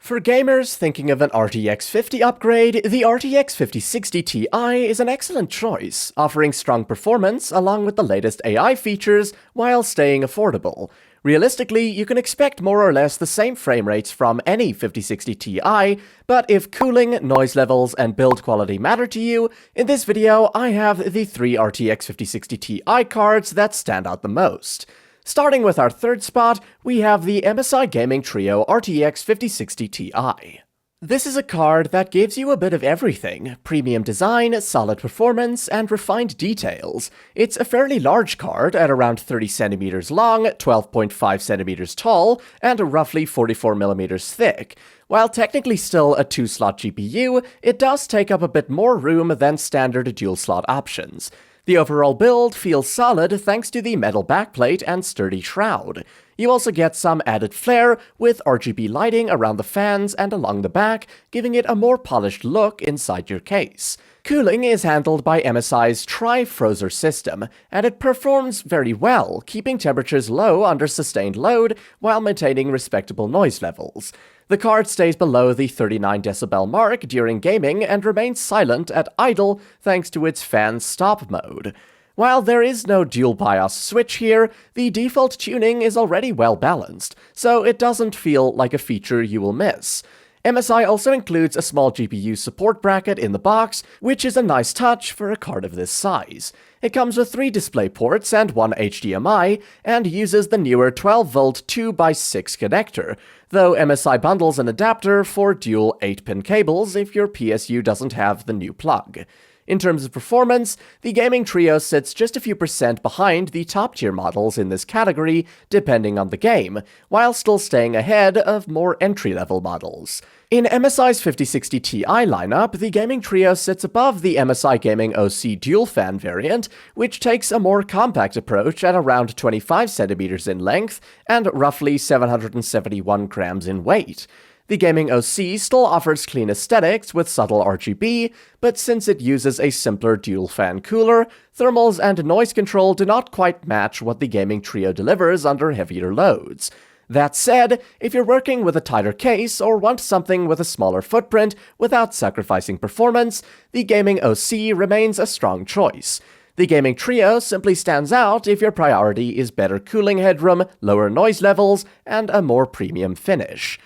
For gamers thinking of an RTX 50 upgrade, the RTX 5060 Ti is an excellent choice, offering strong performance along with the latest AI features while staying affordable. Realistically, you can expect more or less the same frame rates from any 5060 Ti, but if cooling, noise levels, and build quality matter to you, in this video I have the 3 RTX 5060 Ti cards that stand out the most. Starting with our third spot, we have the MSI Gaming Trio RTX 5060 Ti. This is a card that gives you a bit of everything: premium design, solid performance, and refined details. It's a fairly large card at around 30 cm long, 12.5 cm tall, and roughly 44 mm thick. While technically still a 2-slot GPU, it does take up a bit more room than standard dual-slot options. The overall build feels solid thanks to the metal backplate and sturdy shroud. You also get some added flair with RGB lighting around the fans and along the back, giving it a more polished look inside your case. Cooling is handled by MSI's Tri-Frozer system, and it performs very well, keeping temperatures low under sustained load while maintaining respectable noise levels. The card stays below the 39 decibel mark during gaming and remains silent at idle thanks to its fan stop mode. While there is no dual BIOS switch here, the default tuning is already well balanced, so it doesn't feel like a feature you will miss. MSI also includes a small GPU support bracket in the box, which is a nice touch for a card of this size. It comes with 3 display ports and 1 HDMI, and uses the newer 12V 2x6 connector, though MSI bundles an adapter for dual 8-pin cables if your PSU doesn't have the new plug. In terms of performance, the Gaming Trio sits just a few percent behind the top-tier models in this category, depending on the game, while still staying ahead of more entry-level models. In MSI's 5060 Ti lineup, the Gaming Trio sits above the MSI Gaming OC dual-fan variant, which takes a more compact approach at around 25 cm in length and roughly 771 grams in weight. The Gaming OC still offers clean aesthetics with subtle RGB, but since it uses a simpler dual-fan cooler, thermals and noise control do not quite match what the Gaming Trio delivers under heavier loads. That said, if you're working with a tighter case or want something with a smaller footprint without sacrificing performance, the Gaming OC remains a strong choice. The Gaming Trio simply stands out if your priority is better cooling headroom, lower noise levels, and a more premium finish.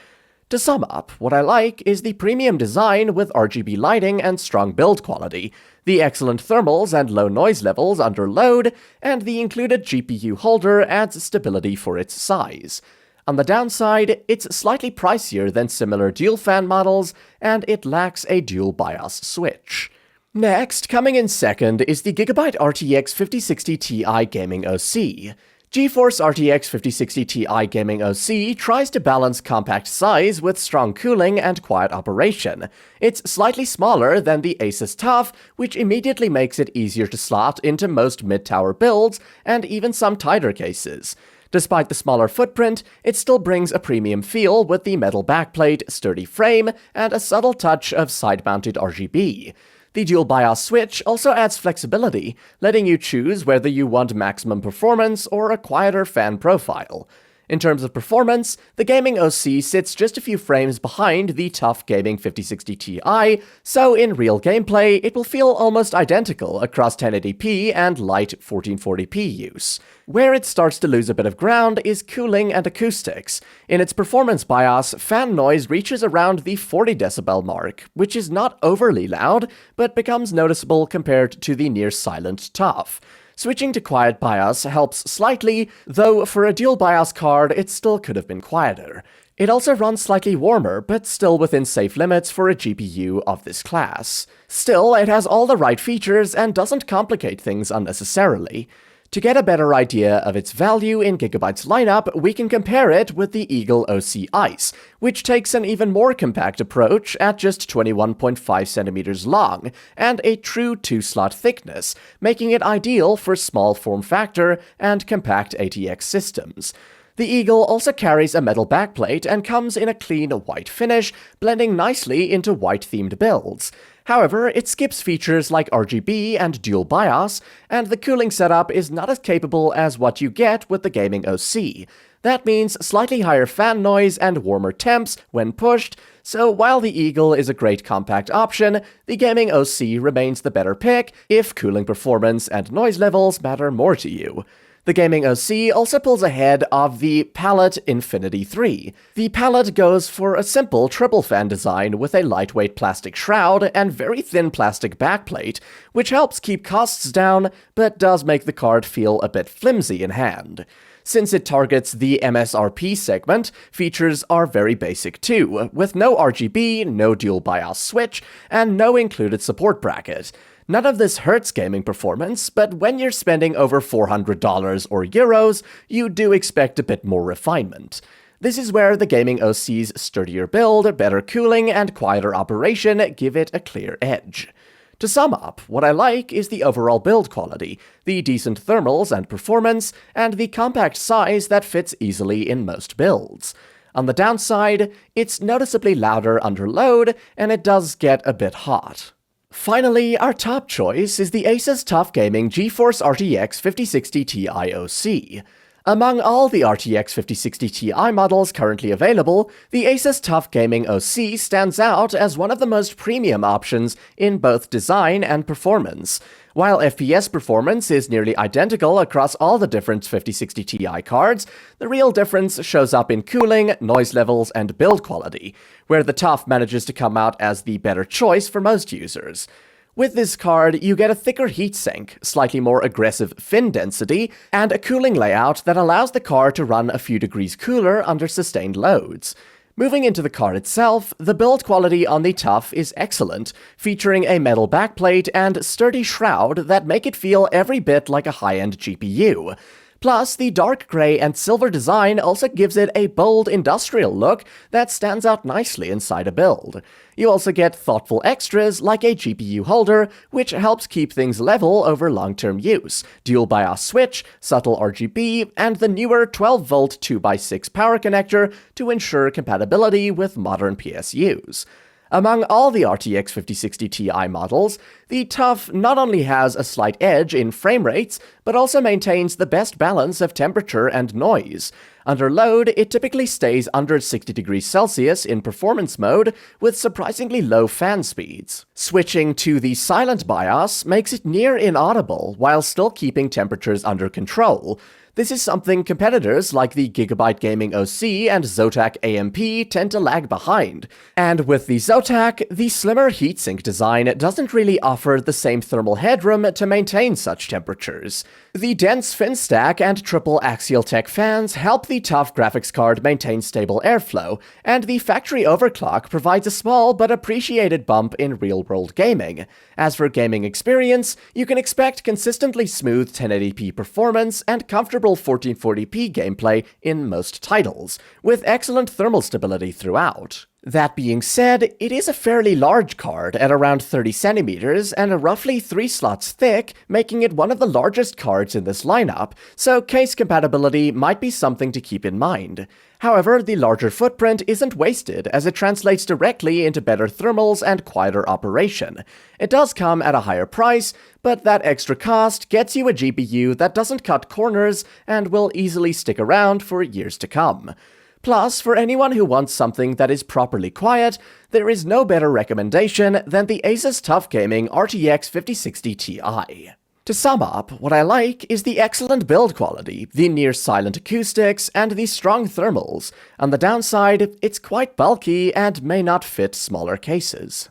To sum up, what I like is the premium design with RGB lighting and strong build quality, the excellent thermals and low noise levels under load, and the included GPU holder adds stability for its size. On the downside, it's slightly pricier than similar dual-fan models, and it lacks a dual BIOS switch. Next, coming in second is the Gigabyte RTX 5060 Ti Gaming OC. GeForce RTX 5060 Ti Gaming OC tries to balance compact size with strong cooling and quiet operation. It's slightly smaller than the ASUS TUF, which immediately makes it easier to slot into most mid-tower builds and even some tighter cases. Despite the smaller footprint, it still brings a premium feel with the metal backplate, sturdy frame, and a subtle touch of side-mounted RGB. The dual BIOS switch also adds flexibility, letting you choose whether you want maximum performance or a quieter fan profile. In terms of performance, the Gaming OC sits just a few frames behind the TUF Gaming 5060 Ti, so in real gameplay, it will feel almost identical across 1080p and light 1440p use. Where it starts to lose a bit of ground is cooling and acoustics. In its performance BIOS, fan noise reaches around the 40 decibel mark, which is not overly loud, but becomes noticeable compared to the near-silent TUF. Switching to quiet BIOS helps slightly, though for a dual BIOS card it still could have been quieter. It also runs slightly warmer, but still within safe limits for a GPU of this class. Still, it has all the right features and doesn't complicate things unnecessarily. To get a better idea of its value in Gigabyte's lineup, we can compare it with the Eagle OC Ice, which takes an even more compact approach at just 21.5 cm long and a true 2-slot thickness, making it ideal for small form factor and compact ATX systems. The Eagle also carries a metal backplate and comes in a clean white finish, blending nicely into white-themed builds. However, it skips features like RGB and dual BIOS, and the cooling setup is not as capable as what you get with the Gaming OC. That means slightly higher fan noise and warmer temps when pushed, so while the Eagle is a great compact option, the gaming OC remains the better pick if cooling performance and noise levels matter more to you. The gaming OC also pulls ahead of the Palette Infinity 3. The Palette goes for a simple triple fan design with a lightweight plastic shroud and very thin plastic backplate, which helps keep costs down, but does make the card feel a bit flimsy in hand. Since it targets the MSRP segment, features are very basic too, with no RGB, no dual BIOS switch, and no included support bracket. None of this hurts gaming performance, but when you're spending over $400 or euros, you do expect a bit more refinement. This is where the gaming OC's sturdier build, better cooling, and quieter operation give it a clear edge. To sum up, what I like is the overall build quality, the decent thermals and performance, and the compact size that fits easily in most builds. On the downside, it's noticeably louder under load, and it does get a bit hot. Finally, our top choice is the ASUS TUF Gaming GeForce RTX 5060 Ti OC. Among all the RTX 5060 Ti models currently available, the ASUS TUF Gaming OC stands out as one of the most premium options in both design and performance. While FPS performance is nearly identical across all the different 5060 Ti cards, the real difference shows up in cooling, noise levels, and build quality, where the TUF manages to come out as the better choice for most users. With this card, you get a thicker heatsink, slightly more aggressive fin density, and a cooling layout that allows the card to run a few degrees cooler under sustained loads. Moving into the card itself, the build quality on the TUF is excellent, featuring a metal backplate and sturdy shroud that make it feel every bit like a high-end GPU. Plus, the dark gray and silver design also gives it a bold industrial look that stands out nicely inside a build. You also get thoughtful extras like a GPU holder, which helps keep things level over long-term use, dual BIOS switch, subtle RGB, and the newer 12-volt 2x6 power connector to ensure compatibility with modern PSUs. Among all the RTX 5060 Ti models, the TUF not only has a slight edge in frame rates, but also maintains the best balance of temperature and noise. Under load, it typically stays under 60 degrees Celsius in performance mode, with surprisingly low fan speeds. Switching to the silent BIOS makes it near inaudible while still keeping temperatures under control. This is something competitors like the Gigabyte Gaming OC and Zotac AMP tend to lag behind. And with the Zotac, the slimmer heatsink design doesn't really offer the same thermal headroom to maintain such temperatures. The dense fin stack and triple axial tech fans help the TUF graphics card maintain stable airflow, and the factory overclock provides a small but appreciated bump in real-world gaming. As for gaming experience, you can expect consistently smooth 1080p performance and comfortable 1440p gameplay in most titles, with excellent thermal stability throughout. That being said, it is a fairly large card at around 30 centimeters and roughly 3 slots thick, making it one of the largest cards in this lineup, so case compatibility might be something to keep in mind. However, the larger footprint isn't wasted as it translates directly into better thermals and quieter operation. It does come at a higher price, but that extra cost gets you a GPU that doesn't cut corners and will easily stick around for years to come. Plus, for anyone who wants something that is properly quiet, there is no better recommendation than the ASUS TUF Gaming RTX 5060 Ti. To sum up, what I like is the excellent build quality, the near-silent acoustics, and the strong thermals. On the downside, it's quite bulky and may not fit smaller cases.